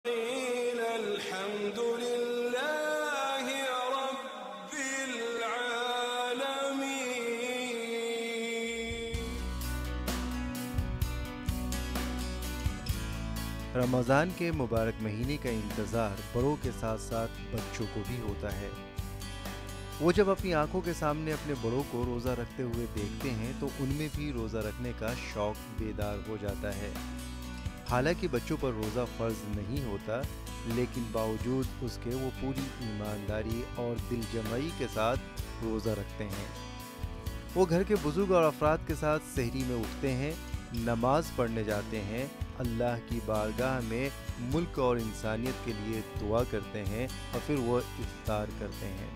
अल्हम्दुलिल्लाहि रब्बिल आलमीन। रमज़ान के मुबारक महीने का इंतज़ार बड़ों के साथ साथ बच्चों को भी होता है। वो जब अपनी आंखों के सामने अपने बड़ों को रोज़ा रखते हुए देखते हैं तो उनमें भी रोज़ा रखने का शौक़ बेदार हो जाता है। हालांकि बच्चों पर रोज़ा फ़र्ज़ नहीं होता, लेकिन बावजूद उसके वो पूरी ईमानदारी और दिलजमाई के साथ रोज़ा रखते हैं। वो घर के बुजुर्ग और अफराद के साथ सहरी में उठते हैं, नमाज पढ़ने जाते हैं, अल्लाह की बारगाह में मुल्क और इंसानियत के लिए दुआ करते हैं और फिर वो इफ्तार करते हैं।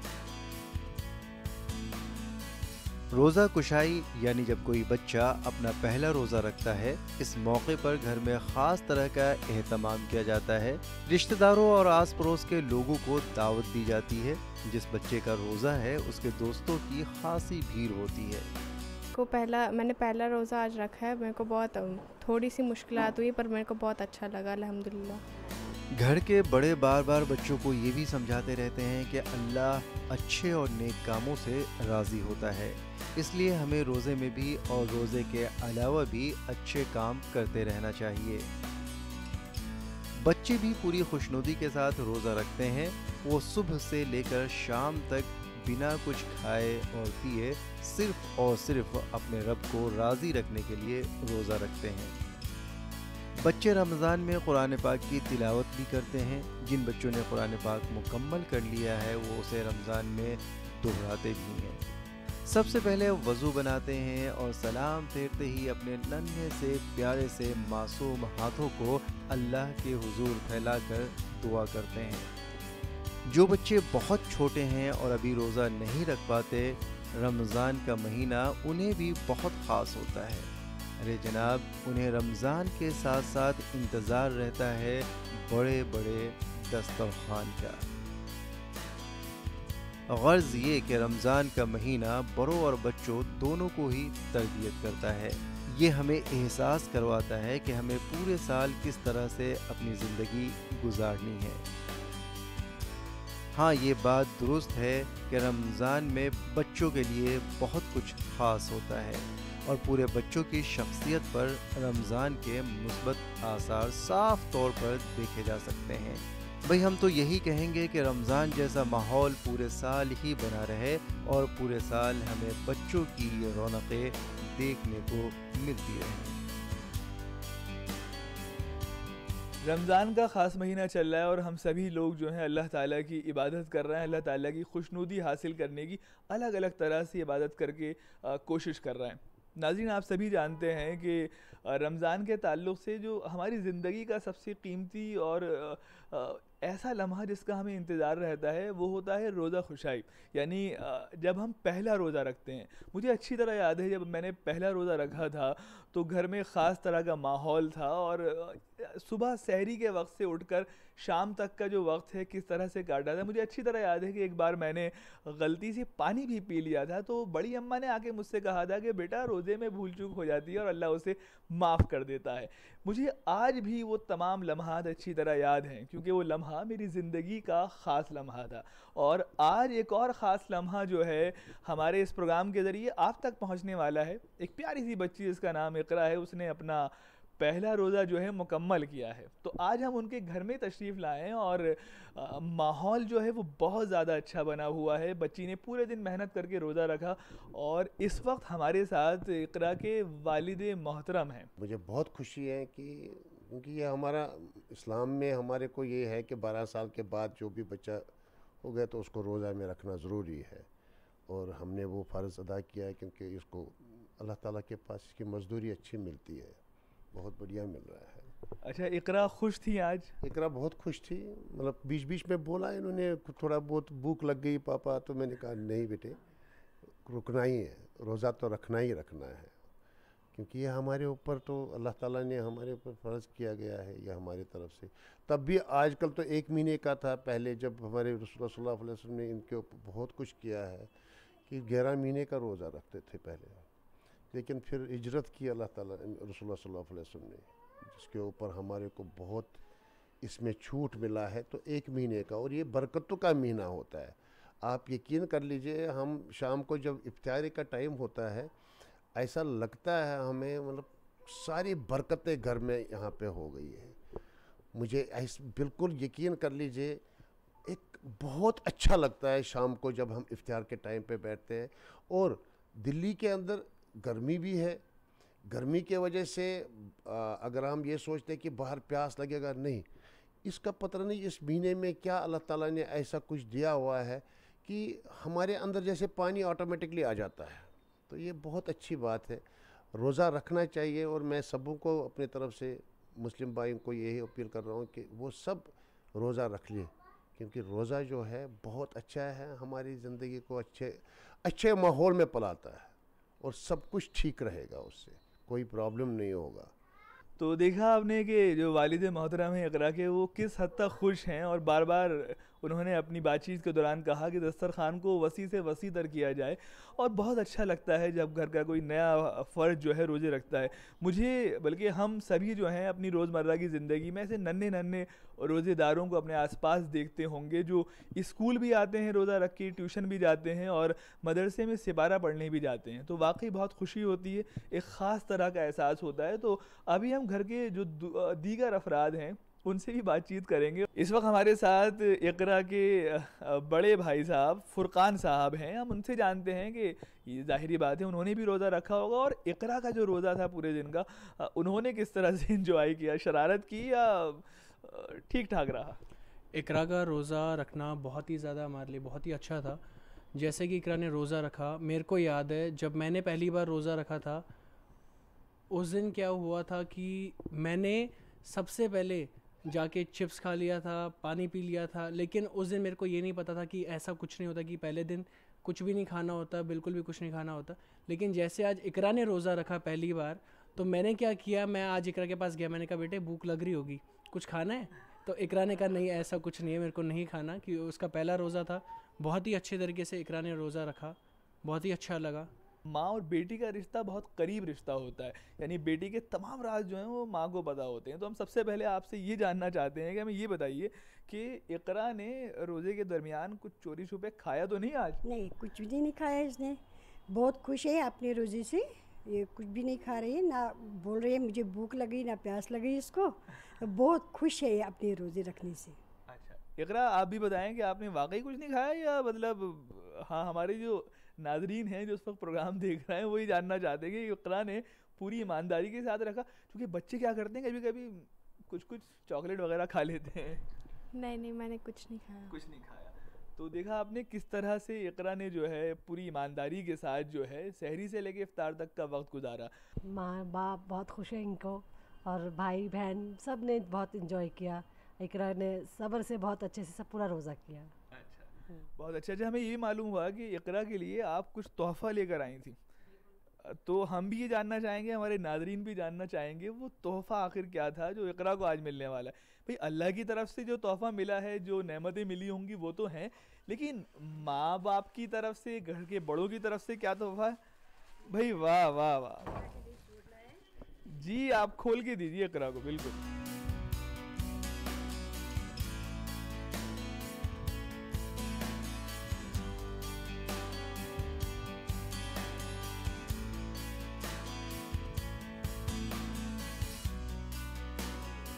रोज़ा कुशाई यानी जब कोई बच्चा अपना पहला रोज़ा रखता है, इस मौके पर घर में ख़ास तरह का एहतमाम किया जाता है। रिश्तेदारों और आस पड़ोस के लोगों को दावत दी जाती है। जिस बच्चे का रोज़ा है उसके दोस्तों की खासी भीड़ होती है। मैंने पहला रोज़ा आज रखा है। मेरे को बहुत थोड़ी सी मुश्किलात हुई, पर मेरे को बहुत अच्छा लगा, अल्हम्दुलिल्लाह। घर के बड़े बार बार बच्चों को ये भी समझाते रहते हैं कि अल्लाह अच्छे और नेक कामों से राज़ी होता है, इसलिए हमें रोज़े में भी और रोज़े के अलावा भी अच्छे काम करते रहना चाहिए। बच्चे भी पूरी खुशनुदी के साथ रोज़ा रखते हैं। वो सुबह से लेकर शाम तक बिना कुछ खाए और पिए सिर्फ और सिर्फ अपने रब को राज़ी रखने के लिए रोज़ा रखते हैं। बच्चे रमज़ान में कुरान पाक की तिलावत भी करते हैं। जिन बच्चों ने कुरान पाक मुकम्मल कर लिया है वो उसे रमज़ान में दोहराते भी हैं। सबसे पहले वज़ू बनाते हैं और सलाम फेरते ही अपने नन्हे से प्यारे से मासूम हाथों को अल्लाह के हुजूर फैलाकर दुआ करते हैं। जो बच्चे बहुत छोटे हैं और अभी रोज़ा नहीं रख पाते, रमज़ान का महीना उन्हें भी बहुत ख़ास होता है। अरे जनाब, उन्हें रमज़ान के साथ साथ इंतज़ार रहता है बड़े बड़े दस्तरखान का। गर्ज़ ये कि रमज़ान का महीना बड़ों और बच्चों दोनों को ही तरबियत करता है। ये हमें एहसास करवाता है कि हमें पूरे साल किस तरह से अपनी ज़िंदगी गुजारनी है। हाँ, ये बात दुरुस्त है कि रमज़ान में बच्चों के लिए बहुत कुछ ख़ास होता है और पूरे बच्चों की शख्सियत पर रमज़ान के मुस्बत आसार साफ तौर पर देखे जा सकते हैं। भाई, हम तो यही कहेंगे कि रमज़ान जैसा माहौल पूरे साल ही बना रहे और पूरे साल हमें बच्चों की ये रौनकें देखने को मिलती रहें। रमज़ान का ख़ास महीना चल रहा है और हम सभी लोग जो हैं अल्लाह ताला की इबादत कर रहे हैं। अल्लाह ताला की खुशनुदी हासिल करने की अलग अलग तरह से इबादत करके कोशिश कर रहे हैं। नाज़रीन, आप सभी जानते हैं कि रमज़ान के ताल्लुक़ से जो हमारी ज़िंदगी का सबसे कीमती और ऐसा लम्हा जिसका हमें इंतज़ार रहता है वो होता है रोज़ा खुशाई। यानी जब हम पहला रोज़ा रखते हैं। मुझे अच्छी तरह याद है जब मैंने पहला रोज़ा रखा था तो घर में ख़ास तरह का माहौल था और सुबह सहरी के वक्त से उठकर शाम तक का जो वक्त है किस तरह से काटा था। मुझे अच्छी तरह याद है कि एक बार मैंने गलती से पानी भी पी लिया था तो बड़ी अम्मा ने आके मुझसे कहा था कि बेटा, रोज़े में भूल चूक हो जाती है और अल्लाह उसे माफ़ कर देता है। मुझे आज भी वो तमाम लम्हात अच्छी तरह याद हैं क्योंकि वो लम्हा मेरी ज़िंदगी का ख़ास लम्हा था। और आज एक और ख़ास लम्हा जो है हमारे इस प्रोग्राम के ज़रिए आप तक पहुँचने वाला है। एक प्यारी सी बच्ची जिसका नाम इकरा है, उसने अपना पहला रोज़ा जो है मुकम्मल किया है। तो आज हम उनके घर में तशरीफ़ लाए हैं और माहौल जो है वो बहुत ज़्यादा अच्छा बना हुआ है। बच्ची ने पूरे दिन मेहनत करके रोज़ा रखा और इस वक्त हमारे साथ इकरा के वालिद मोहतरम हैं। मुझे बहुत खुशी है कि क्योंकि ये हमारा इस्लाम में हमारे को ये है कि 12 साल के बाद जो भी बच्चा हो गया तो उसको रोज़ा में रखना ज़रूरी है और हमने वो फ़र्ज़ अदा किया है क्योंकि इसको अल्लाह ताला के पास इसकी मज़दूरी अच्छी मिलती है, बहुत बढ़िया मिल रहा है। अच्छा, इकरा खुश थी आज? इकरा बहुत खुश थी, मतलब बीच बीच में बोला इन्होंने थोड़ा बहुत भूख लग गई पापा, तो मैंने कहा नहीं बेटे, रुकना ही है, रोज़ा तो रखना ही रखना है क्योंकि ये हमारे ऊपर तो अल्लाह ताला ने हमारे ऊपर फ़र्ज़ किया गया है, ये हमारी तरफ से। तब भी आजकल तो 1 महीने का था, पहले जब हमारे रसूलुल्लाह सल्लल्लाहु अलैहि वसल्लम ने इनके ऊपर बहुत कुछ किया है कि 11 महीने का रोज़ा रखते थे पहले, लेकिन फिर हिजरत की अल्लाह ताला रसूलुल्लाह सल्लल्लाहु अलैहि वसल्लम ने, जिसके ऊपर हमारे को बहुत इसमें छूट मिला है तो 1 महीने का, और ये बरकतों का महीना होता है। आप यकीन कर लीजिए, हम शाम को जब इफ्तारी का टाइम होता है, ऐसा लगता है हमें मतलब सारी बरकतें घर में यहाँ पे हो गई है। मुझे ऐसा बिल्कुल यकीन कर लीजिए, एक बहुत अच्छा लगता है शाम को जब हम इफ्तार के टाइम पे बैठते हैं। और दिल्ली के अंदर गर्मी भी है, गर्मी के वजह से अगर हम ये सोचते हैं कि बाहर प्यास लगेगा, नहीं, इसका पता नहीं इस महीने में क्या अल्लाह ताला ने ऐसा कुछ दिया हुआ है कि हमारे अंदर जैसे पानी ऑटोमेटिकली आ जाता है। तो ये बहुत अच्छी बात है, रोज़ा रखना चाहिए। और मैं सबों को अपनी तरफ से मुस्लिम भाइयों को यही अपील कर रहा हूँ कि वो सब रोज़ा रख लें, क्योंकि रोज़ा जो है बहुत अच्छा है, हमारी ज़िंदगी को अच्छे माहौल में पलाता है और सब कुछ ठीक रहेगा, उससे कोई प्रॉब्लम नहीं होगा। तो देखा आपने कि जो वालिद मोहतरम हैं इकरा के, वो किस हद तक खुश हैं, और बार बार उन्होंने अपनी बातचीत के दौरान कहा कि दस्तरखान को वसी से वसी तर किया जाए। और बहुत अच्छा लगता है जब घर का कोई नया फ़र्द जो है रोज़े रखता है। मुझे बल्कि हम सभी जो हैं अपनी रोज़मर्रा की ज़िंदगी में ऐसे नन्हे नन्हे रोज़ेदारों को अपने आसपास देखते होंगे जो स्कूल भी आते हैं रोज़ा रख के, ट्यूशन भी जाते हैं और मदरसे में सिपारा पढ़ने भी जाते हैं। तो वाकई बहुत खुशी होती है, एक ख़ास तरह का एहसास होता है। तो अभी हम घर के जो दीगर अफराद हैं उनसे भी बातचीत करेंगे। इस वक्त हमारे साथ इकरा के बड़े भाई साहब फुरकान साहब हैं। हम उनसे जानते हैं कि ये ज़ाहिरी बात है उन्होंने भी रोज़ा रखा होगा, और इकरा का जो रोज़ा था पूरे दिन का, उन्होंने किस तरह से इंजॉय किया, शरारत की या ठीक ठाक रहा? इकरा का रोज़ा रखना बहुत ही ज़्यादा हमारे लिए बहुत ही अच्छा था। जैसे कि इकरा ने रोज़ा रखा, मेरे को याद है जब मैंने पहली बार रोज़ा रखा था, उस दिन क्या हुआ था कि मैंने सबसे पहले जाके चिप्स खा लिया था, पानी पी लिया था। लेकिन उस दिन मेरे को ये नहीं पता था कि ऐसा कुछ नहीं होता कि पहले दिन कुछ भी नहीं खाना होता, बिल्कुल भी कुछ नहीं खाना होता। लेकिन जैसे आज इकरा ने रोज़ा रखा पहली बार, तो मैंने क्या किया, मैं आज इकरा के पास गया, मैंने कहा बेटे भूख लग रही होगी, कुछ खाना है? तो इकरा ने कहा नहीं ऐसा कुछ नहीं है, मेरे को नहीं खाना, कि उसका पहला रोज़ा था। बहुत ही अच्छे तरीके से इकरा ने रोज़ा रखा, बहुत ही अच्छा लगा। माँ और बेटी का रिश्ता बहुत करीब रिश्ता होता है, यानी बेटी के तमाम राज जो हैं वो माँ को पता होते हैं। तो हम सबसे पहले आपसे ये जानना चाहते हैं कि हमें ये बताइए कि इकरा ने रोज़े के दरमियान कुछ चोरी छुपे खाया तो नहीं आज? नहीं, कुछ भी नहीं खाया इसने। बहुत खुश है अपने रोज़े से, ये कुछ भी नहीं खा रही है, ना बोल रही है मुझे भूख लगी ना प्यास लगी इसको। बहुत खुश है अपने रोज़े रखने से। अच्छा इकरा, आप भी बताएं कि आपने वाकई कुछ नहीं खाया, या मतलब हाँ हमारे जो नाजरीन हैं जो उस वक्त प्रोग्राम देख रहे हैं वही जानना चाहते हैं कि इकरा ने पूरी ईमानदारी के साथ रखा? क्योंकि बच्चे क्या करते हैं, कभी कभी कुछ चॉकलेट वगैरह खा लेते हैं। नहीं, मैंने कुछ नहीं खाया। कुछ नहीं खाया। तो देखा आपने किस तरह से इकरा ने जो है पूरी ईमानदारी के साथ जो है सहरी से लेके इफ्तार तक का वक्त गुजारा। माँ बाप बहुत खुश है इनको, और भाई बहन सब ने बहुत इन्जॉय किया। इकरा ने सब्र से बहुत अच्छे से सब पूरा रोज़ा किया। अच्छा, बहुत अच्छा। हमें ये मालूम हुआ कि इकरा के लिए आप कुछ तोहफ़ा लेकर आई थी, तो हम भी ये जानना चाहेंगे, हमारे नाजरीन भी जानना चाहेंगे वो तोहफ़ा आखिर क्या था जो इकरा को आज मिलने वाला है। भाई अल्लाह की तरफ से जो तोहफ़ा मिला है, जो नेमतें मिली होंगी वो तो हैं, लेकिन माँ बाप की तरफ से, घर के बड़ों की तरफ से क्या तोहफ़ा है? भाई वाह वाह वाह, जी आप खोल के दीजिए इकरा को। बिल्कुल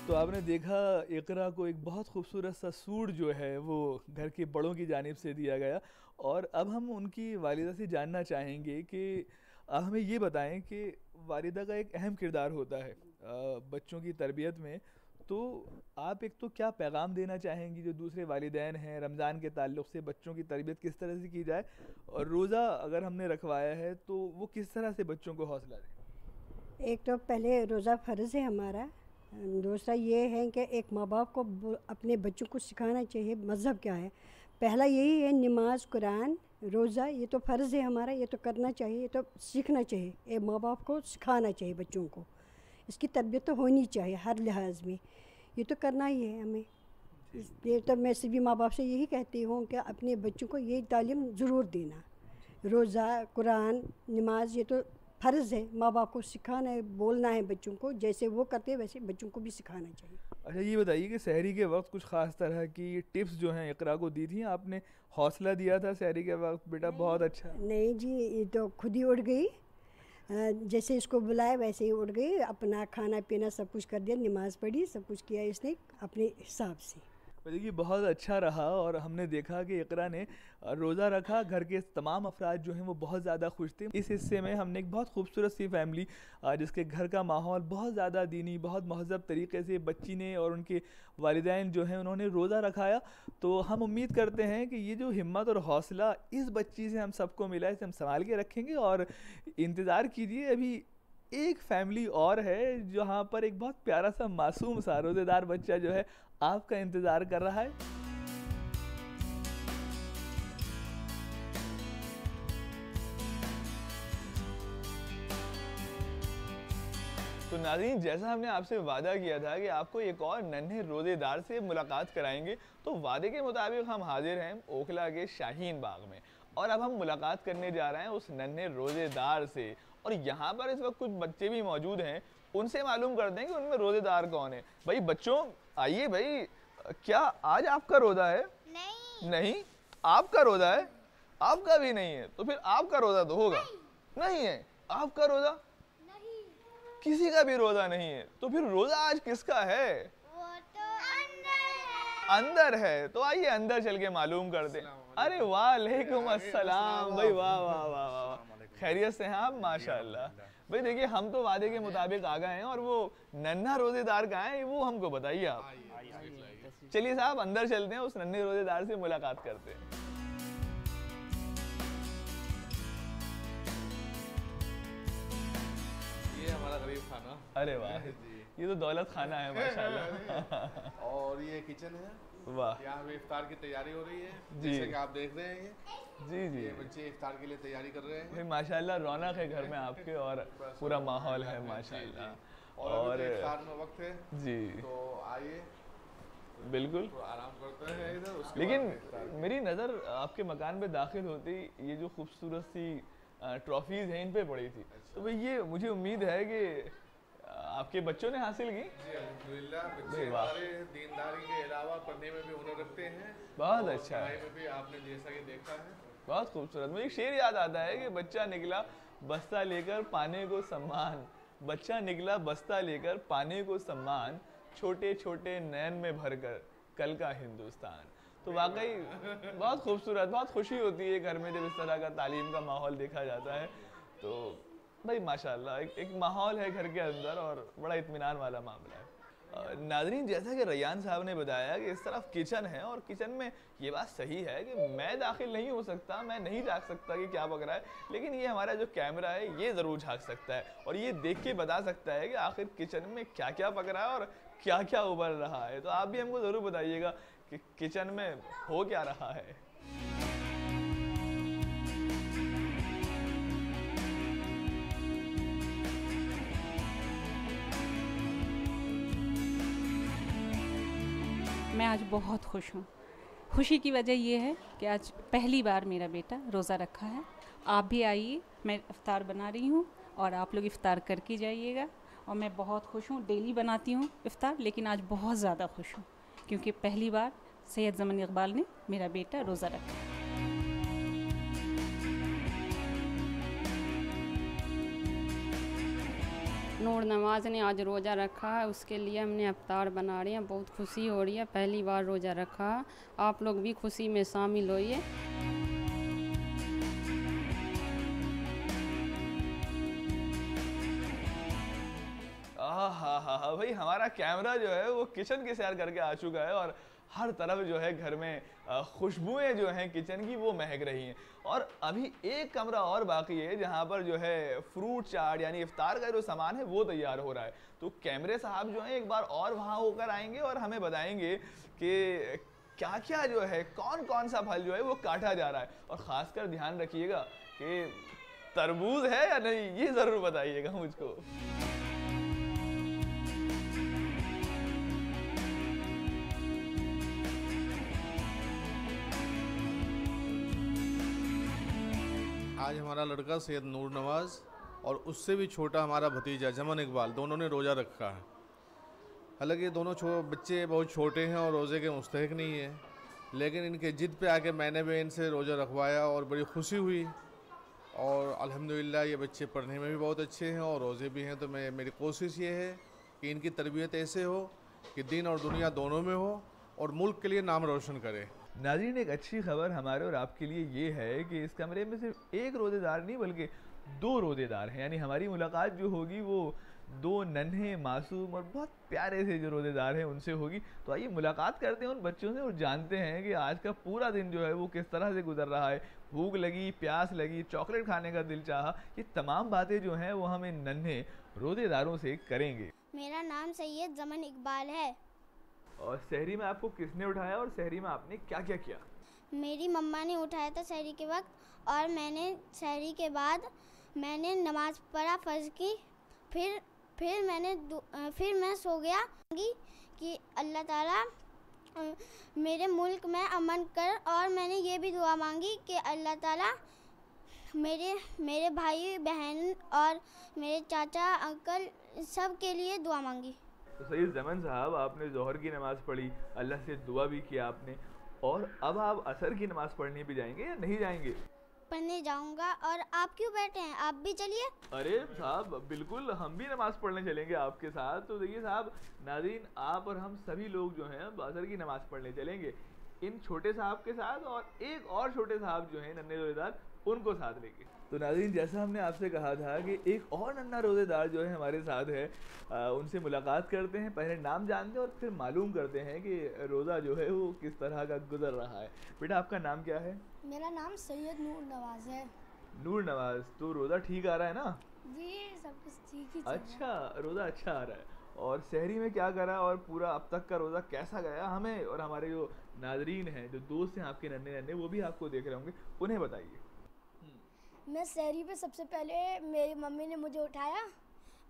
तो आपने देखा इकरा को एक बहुत खूबसूरत सा सूट जो है वो घर के बड़ों की जानिब से दिया गया। और अब हम उनकी वालिदा से जानना चाहेंगे कि आप हमें ये बताएं कि वालिदा का एक अहम किरदार होता है बच्चों की तरबियत में। तो आप एक तो क्या पैगाम देना चाहेंगी जो दूसरे वालिदैन हैं रमज़ान के ताल्लुक़ से, बच्चों की तरबियत किस तरह से की जाए, और रोज़ा अगर हमने रखवाया है तो वो किस तरह से बच्चों को हौसला दें? एक तो पहले रोज़ा फ़र्ज़ है हमारा, दूसरा ये है कि एक माँ बाप को अपने बच्चों को सिखाना चाहिए मज़हब क्या है। पहला यही है, नमाज, कुरान, रोज़ा, ये तो फ़र्ज़ है हमारा, ये तो करना चाहिए, ये तो सीखना चाहिए, एक माँ बाप को सिखाना चाहिए बच्चों को। इसकी तरबियत तो होनी चाहिए हर लिहाज में, ये तो करना ही है हमें। ये तो मैं सभी माँ बाप से यही कहती हूँ कि अपने बच्चों को ये तालीम ज़रूर देना। रोज़ा, कुरान, नमाज, ये तो फ़र्ज़ है, माँ बाप को सिखाना है, बोलना है बच्चों को, जैसे वो करते हैं वैसे बच्चों को भी सिखाना चाहिए। अच्छा ये बताइए कि सहरी के वक्त कुछ ख़ास तरह की टिप्स जो हैं इकरा को दी थी आपने, हौसला दिया था सहरी के वक्त, बेटा बहुत अच्छा। नहीं जी, ये तो खुद ही उठ गई, जैसे इसको बुलाया वैसे ही उठ गई, अपना खाना पीना सब कुछ कर दिया, नमाज़ पढ़ी, सब कुछ किया इसने अपने हिसाब से। देखिए बहुत अच्छा रहा और हमने देखा कि इकरा ने रोज़ा रखा, घर के तमाम अफराद जो हैं वो बहुत ज़्यादा खुश थे। इस हिस्से में हमने एक बहुत खूबसूरत सी फैमिली जिसके घर का माहौल बहुत ज़्यादा दीनी, बहुत महज़ब तरीके से बच्ची ने और उनके वालिदैन जो हैं उन्होंने रोज़ा रखाया। तो हम उम्मीद करते हैं कि ये जो हिम्मत और हौसला इस बच्ची से हम सबको मिला, इसे हम संभाल के रखेंगे। और इंतज़ार कीजिए, अभी एक फैमिली और है जहाँ पर एक बहुत प्यारा सा मासूम सा रोज़ेदार बच्चा जो है आपका इंतज़ार कर रहा है। तो नाज़रीन, जैसा हमने आपसे वादा किया था कि आपको एक और नन्हे रोज़ेदार से मुलाकात कराएंगे, तो वादे के मुताबिक हम हाजिर हैं ओखला के शाहीन बाग में और अब हम मुलाकात करने जा रहे हैं उस नन्हे रोज़ेदार से। और यहाँ पर इस वक्त कुछ बच्चे भी मौजूद हैं, उनसे मालूम करते हैं कि उनमें रोज़ेदार कौन है। भाई बच्चों आइए, भाई क्या आज आपका रोज़ा है? नहीं आपका रोज़ा है? आपका भी नहीं है, तो फिर आपका रोज़ा तो होगा। नहीं है आपका रोज़ा? नहीं। किसी का भी रोज़ा नहीं है, तो फिर रोज़ा आज किसका है? वो तो अंदर है। तो आइए अंदर चल के मालूम करते हैं। अरे वालेकुम अस्सलाम भाई, वाह वाह वाह वाह, खैरियत से हैं आप? माशाल्लाह। भाई देखिए हम तो वादे के मुताबिक आ गए हैं और वो नन्हा रोज़ेदार कहाँ है वो हमको बताइए आप। चलिए साहब अंदर चलते हैं, उस नन्हे रोज़ेदार से मुलाकात करते हैं। ये हमारा गरीब खाना। अरे वाह, ये तो दौलत खाना है माशाल्लाह। और ये किचन है, वाह, यहाँ पे इफ्तार की तैयारी हो रही है, जी। जैसे कि आप देख रहे हैं जी ये बच्चे इफ्तार के लिए तैयारी कर रहे हैं। भाई माशाल्लाह रौनक है घर में आपके और पूरा माहौल है माशाल्लाह। और इफ्तार में वक्त है जी, तो आइए बिल्कुल तो आराम करते हैं इधर। लेकिन मेरी नज़र आपके मकान में दाखिल होते ही ये जो खूबसूरत सी ट्रॉफीज़ हैं इन पे पड़ी थी, तो भाई ये मुझे उम्मीद है कि आपके बच्चों ने हासिल की। जी अल्हम्दुलिल्लाह, बच्चे हमारे दीनदारी के अलावा पढ़ने में भी हुनर रखते हैं। बहुत अच्छा पढ़ाई में भी आपने जैसा कि देखा है, बहुत खूबसूरत। मुझे एक शेर याद आता है कि बच्चा निकला बस्ता लेकर पाने को सम्मान, बच्चा निकला बस्ता लेकर पाने को सम्मान, छोटे छोटे नयन में भरकर कल का हिंदुस्तान। तो वाकई बहुत खूबसूरत, बहुत खुशी होती है घर में जब इस तरह का तालीम का माहौल देखा जाता है। तो भाई माशाल्लाह एक माहौल है घर के अंदर और बड़ा इत्मीनान वाला मामला है। नाज़रीन, जैसा कि रैयान साहब ने बताया कि इस तरफ किचन है और किचन में ये बात सही है कि मैं दाखिल नहीं हो सकता, मैं नहीं झाँक सकता कि क्या पक रहा है, लेकिन ये हमारा जो कैमरा है ये ज़रूर झाँक सकता है और ये देख के बता सकता है कि आखिर किचन में क्या क्या पक रहा है और क्या क्या उबल रहा है। तो आप भी हमको ज़रूर बताइएगा कि किचन में हो क्या रहा है। मैं आज बहुत खुश हूँ। खुशी की वजह ये है कि आज पहली बार मेरा बेटा रोज़ा रखा है। आप भी आइए, मैं इफ्तार बना रही हूँ और आप लोग इफ्तार करके जाइएगा। और मैं बहुत खुश हूँ, डेली बनाती हूँ इफ्तार, लेकिन आज बहुत ज़्यादा खुश हूँ क्योंकि पहली बार सैयद ज़मान इकबाल ने मेरा बेटा रोज़ा रखा। नूर नवाज़ ने आज रोज़ा रखा है, उसके लिए हमने इफ्तार बना रहे हैं। बहुत खुशी हो रही है, पहली बार रोज़ा रखा है। आप लोग भी खुशी में शामिल होइए। हाँ भाई, हमारा कैमरा जो है वो किचन की सैर करके आ चुका है और हर तरफ जो है घर में खुशबुएं जो हैं किचन की वो महक रही हैं। और अभी एक कमरा और बाकी है जहाँ पर जो है फ्रूट चाट यानी इफ्तार का जो सामान है वो तैयार हो रहा है। तो कैमरे साहब जो हैं एक बार और वहाँ होकर आएंगे और हमें बताएंगे कि क्या क्या जो है, कौन कौन सा फल जो है वो काटा जा रहा है। और ख़ासकर ध्यान रखिएगा कि तरबूज है या नहीं, ये ज़रूर बताइएगा मुझको। आज हमारा लड़का सैयद नूर नवाज़ और उससे भी छोटा हमारा भतीजा जमन इकबाल, दोनों ने रोज़ा रखा है। हालांकि दोनों बच्चे बहुत छोटे हैं और रोज़े के मुस्तहिक नहीं है, लेकिन इनके ज़िद पे आके मैंने भी इनसे रोज़ा रखवाया और बड़ी खुशी हुई। और अल्हम्दुलिल्लाह ये बच्चे पढ़ने में भी बहुत अच्छे हैं और रोज़े भी हैं। तो मेरी कोशिश ये है कि इनकी तरबियत ऐसे हो कि दीन और दुनिया दोनों में हो और मुल्क के लिए नाम रोशन करे। नाज़रीन, एक अच्छी खबर हमारे और आपके लिए ये है कि इस कमरे में सिर्फ एक रोज़ेदार नहीं बल्कि 2 रोज़ेदार हैं। यानी हमारी मुलाकात जो होगी वो 2 नन्हे मासूम और बहुत प्यारे से जो रोज़ेदार हैं उनसे होगी। तो आइए मुलाकात करते हैं उन बच्चों से और जानते हैं कि आज का पूरा दिन जो है वो किस तरह से गुजर रहा है। भूख लगी, प्यास लगी, चॉकलेट खाने का दिल चाहा, ये तमाम बातें जो हैं वो हम इन नन्हे रोज़ेदारों से करेंगे। मेरा नाम सैयद जमन इकबाल है। और सहरी में आपको किसने उठाया और सहरी में आपने क्या क्या किया? मेरी मम्मा ने उठाया था सहरी के वक्त, और मैंने सहरी के बाद मैंने नमाज़ पढ़ा फ़र्ज़ की। फिर मैं सो गया कि अल्लाह ताला मेरे मुल्क में अमन कर, और मैंने ये भी दुआ मांगी कि अल्लाह ताला मेरे भाई बहन और मेरे चाचा अंकल सब के लिए दुआ मांगी। तो सैयद जमन साहब, आपने ज़ोहर की नमाज़ पढ़ी, अल्लाह से दुआ भी किया आपने, और अब आप असर की नमाज़ पढ़ने भी जाएंगे या नहीं जाएंगे? पढ़ने जाऊंगा। और आप क्यों बैठे हैं, आप भी चलिए। अरे साहब, बिल्कुल हम भी नमाज़ पढ़ने चलेंगे आपके साथ। तो देखिए साहब, नाज़रीन, आप और हम सभी लोग जो हैं अब असर की नमाज़ पढ़ने चलेंगे इन छोटे साहब के साथ, और एक और छोटे साहब जो हैं नन्हे रोज़ेदार, उनको साथ लेके। तो नाज़रीन, जैसा हमने आपसे कहा था कि एक और नन्हा रोज़ेदार जो है हमारे साथ है, उनसे मुलाकात करते हैं, पहले नाम जानते हैं और फिर मालूम करते हैं कि रोज़ा जो है वो किस तरह का गुजर रहा है। बेटा, आपका नाम क्या है? मेरा नाम सैयद नूर नवाज़ है। नूर नवाज़, तो रोज़ा ठीक आ रहा है ना? जी, सब कुछ ठीक ही चल रहा है। अच्छा, रोज़ा अच्छा आ रहा है। और सहरी में क्या करा और पूरा अब तक का रोज़ा कैसा गया, हमें और हमारे जो नाज़रीन हैं, जो दोस्त हैं आपके नन्हे नन्हे, वो भी आपको देख रहे होंगे, उन्हें बताइए। मैं सहरी पे सबसे पहले मेरी मम्मी ने मुझे उठाया,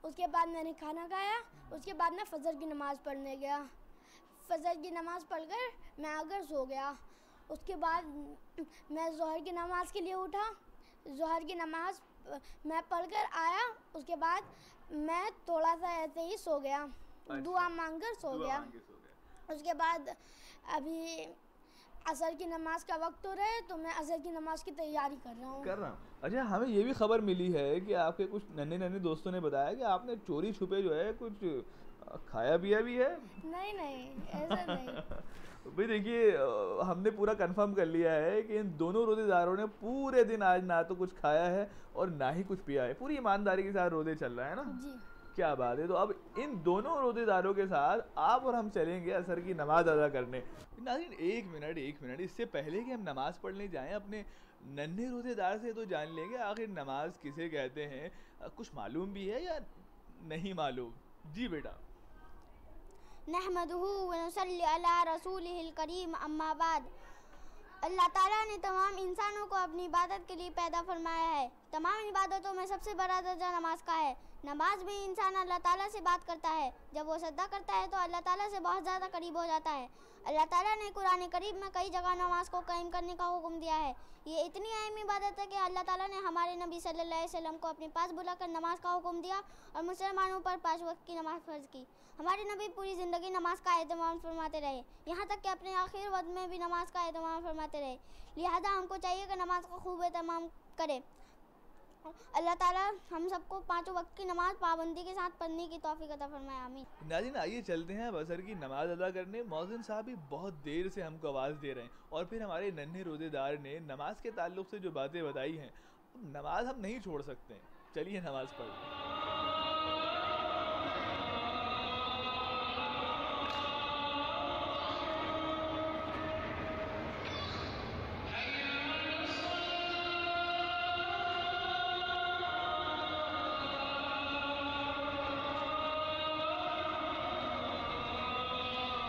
उसके बाद मैंने खाना खाया, उसके बाद मैं फजर की नमाज़ पढ़ने गया। फजर की नमाज़ पढ़कर मैं आकर सो गया। उसके बाद मैं ज़ोहर की नमाज़ के लिए उठा। ज़ोहर की नमाज़ मैं पढ़कर आया, उसके बाद मैं थोड़ा सा ऐसे ही सो गया। अच्छा, दुआ मांगकर सो गया। उसके बाद अभी असर की नमाज का वक्त हो रहा है, तो मैं असर की नमाज की तैयारी कर रहा हूँ। अच्छा, हमें ये भी खबर मिली है कि आपके कुछ नन्हे नन्हे दोस्तों ने बताया कि आपने चोरी छुपे जो है कुछ खाया पिया भी है। नहीं, ऐसा नहीं। भाई देखिए, हमने पूरा कंफर्म कर लिया है कि इन दोनों रोज़ेदारों ने पूरे दिन आज ना तो कुछ खाया है और ना ही कुछ पिया है। पूरी ईमानदारी के साथ रोज़े चल रहा है ना जी। क्या बात है। तो अब इन दोनों रोज़ेदारों के साथ आप और हम चलेंगे असर की नमाज अदा करने। नाज़रीन, एक मिनट, इससे पहले कि हम नमाज़ पढ़ने जाएं, अपने नन्हे रोज़ेदार से तो जान लेंगे आखिर नमाज किसे कहते हैं। कुछ मालूम भी है या नहीं मालूम? जी बेटा। नहमदुहु व नसल्ली अला रसूलिहिल करीम, अम्मा बाद। अल्लाह ताला ने तमाम इंसानों को अपनी इबादत के लिए पैदा फरमाया है। तमाम इबादतों में सबसे बड़ा दर्जा नमाज का है। नमाज में इंसान अल्लाह ताला से बात करता है। जब वो सजदा करता है तो अल्लाह ताला से बहुत ज़्यादा करीब हो जाता है। अल्लाह ताला ने कुरान करीम में कई जगह नमाज को कायम करने का हुक्म दिया है। ये इतनी अहम इबादत है कि अल्लाह ताला ने हमारे नबी सल्लल्लाहु अलैहि वसल्लम को अपने पास बुलाकर नमाज का हुक्म दिया और मुसलमानों पर 5 वक्त की नमाज फ़र्ज़ की। हमारे नबी पूरी ज़िंदगी नमाज का एहतमाम फरमाते रहे, यहाँ तक कि अपने आखिर वक्त में भी नमाज का एहतमाम फरमाते रहे। लिहाजा हमको चाहिए कि नमाज का खूब एहतमाम करें। अल्लाह ताला हम सबको 5 वक्त की नमाज पाबंदी के साथ पढ़ने की तौफीक अता फरमाए, आमीन। नाज़रीन, आइए चलते हैं असर की नमाज अदा करने। मौज़िन साहब भी बहुत देर से हमको आवाज़ दे रहे हैं और फिर हमारे नन्हे रोज़ेदार ने नमाज के ताल्लुक़ से जो बातें बताई हैं, नमाज हम नहीं छोड़ सकते। चलिए नमाज पढ़।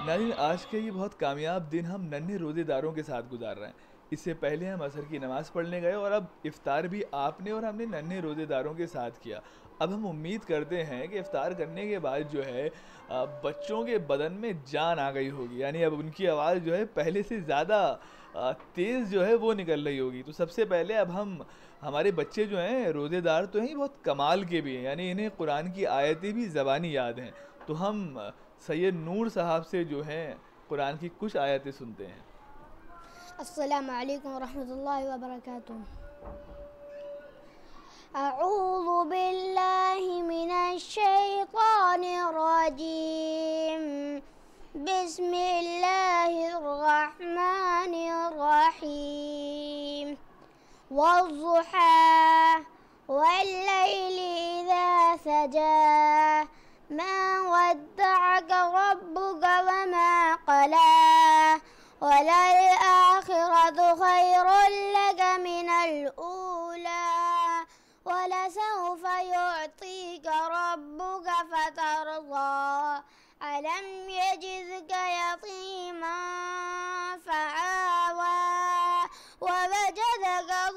नाज़रीन, आज के ये बहुत कामयाब दिन हम नन्हे रोज़ेदारों के साथ गुजार रहे हैं। इससे पहले हम असर की नमाज़ पढ़ने गए और अब इफ़्तार भी आपने और हमने नन्हे रोज़ेदारों के साथ किया। अब हम उम्मीद करते हैं कि इफ़्तार करने के बाद जो है बच्चों के बदन में जान आ गई होगी, यानी अब उनकी आवाज़ जो है पहले से ज़्यादा तेज़ जो है वो निकल रही होगी। तो सबसे पहले अब हमारे बच्चे जो हैं रोज़ेदार तो हैं, बहुत कमाल के भी हैं, यानी इन्हें कुरान की आयतें भी ज़बानी याद हैं। तो हम सैयद नूर साहब से जो हैं कुरान की कुछ आयतें सुनते हैं। अस्सलामु अलैकुम वरहमतुल्लाहि वबरकातुहू। अऊज़ु बिल्लाहि मिनश शैतानिर रजीम। बिस्मिल्लाहिर रहमानिर रहीम। वज़्ज़ुहा वल्लैलि इज़ा सजा मा वद्दअक रब्बुक वमा क़ला वललआखिरतु खैरुल लक मिनल ऊला वलसौफ युअतीक रब्बुक फतरदा अलम यजिदक यतीमन फआवा ववजदक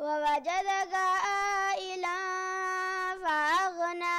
ववजदक आइलन फअगना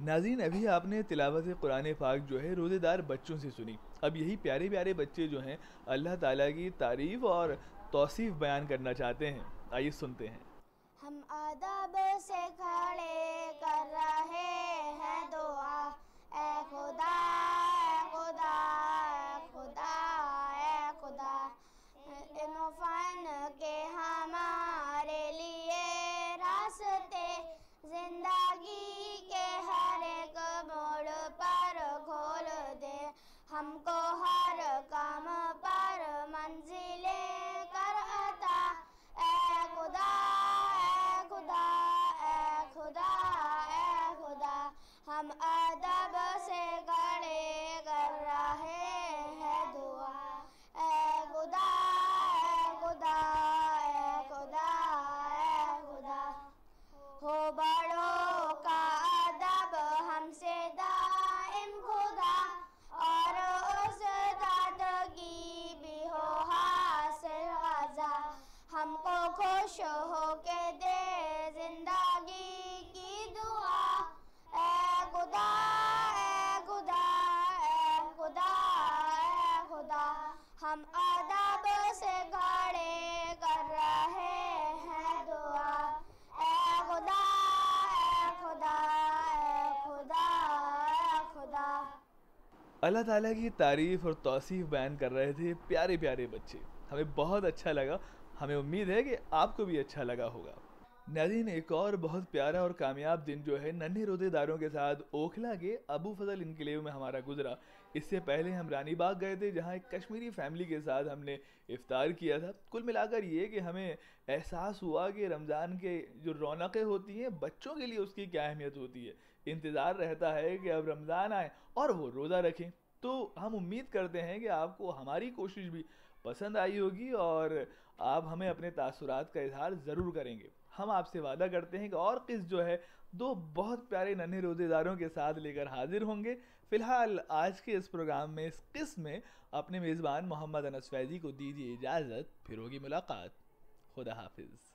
नाज़रीन, अभी आपने तिलावत कुरान पाक जो है रोज़ेदार बच्चों से सुनी। अब यही प्यारे प्यारे बच्चे जो हैं अल्लाह ताला की तारीफ़ और तौसीफ़ बयान करना चाहते हैं। आइए सुनते हैं। हम अदब से खड़े कर रहे हैं दुआ, ए खुदा ए खुदा ए खुदा ए खुदा, इल्म फन के हमारे लिए रास्ते जिंदगी के हर एक मोड़ पर खोल दे, हमको हर काम पर मंजिलें कर अता, ए खुदा हम अदब से खड़े कर रहे हैं दुआ, ए खुदा ए खुदा ए खुदा ए खुदा। हो बड़ों का अदब हमसे दाइम खुदा, और उस दादगी भी हो हासिल ग़ज़ा, हमको खुश हो के दे जिंदगी की दुआ, ए खुदा ए खुदा ए खुदा ए खुदा। हम अदब से खड़े कर रहे हैं दुआ, ए खुदा ए खुदा ए खुदा ए खुदा। अल्लाह ताला की तारीफ़ और तौसीफ़ बयान कर रहे थे प्यारे प्यारे बच्चे। हमें बहुत अच्छा लगा, हमें उम्मीद है कि आपको भी अच्छा लगा होगा। नाज़रीन, एक और बहुत प्यारा और कामयाब दिन जो है नन्हे रोज़ेदारों के साथ ओखला के अबू फजल इनक्लेव में हमारा गुजरा। इससे पहले हम रानी बाग गए थे, जहाँ एक कश्मीरी फैमिली के साथ हमने इफ़्तार किया था। कुल मिलाकर ये कि हमें एहसास हुआ कि रमज़ान के जो रौनकें होती हैं बच्चों के लिए उसकी क्या अहमियत होती है। इंतज़ार रहता है कि अब रमज़ान आए और वो रोज़ा रखें। तो हम उम्मीद करते हैं कि आपको हमारी कोशिश भी पसंद आई होगी और आप हमें अपने तासुरात का इजहार ज़रूर करेंगे। हम आपसे वादा करते हैं कि और किस जो है दो बहुत प्यारे नन्हे रोज़ेदारों के साथ लेकर हाजिर होंगे। फ़िलहाल आज के इस प्रोग्राम में, इस किस्म में अपने मेज़बान मोहम्मद अनस फैज़ी को दीजिए इजाज़त। फिर होगी मुलाकात। खुदा हाफिज़।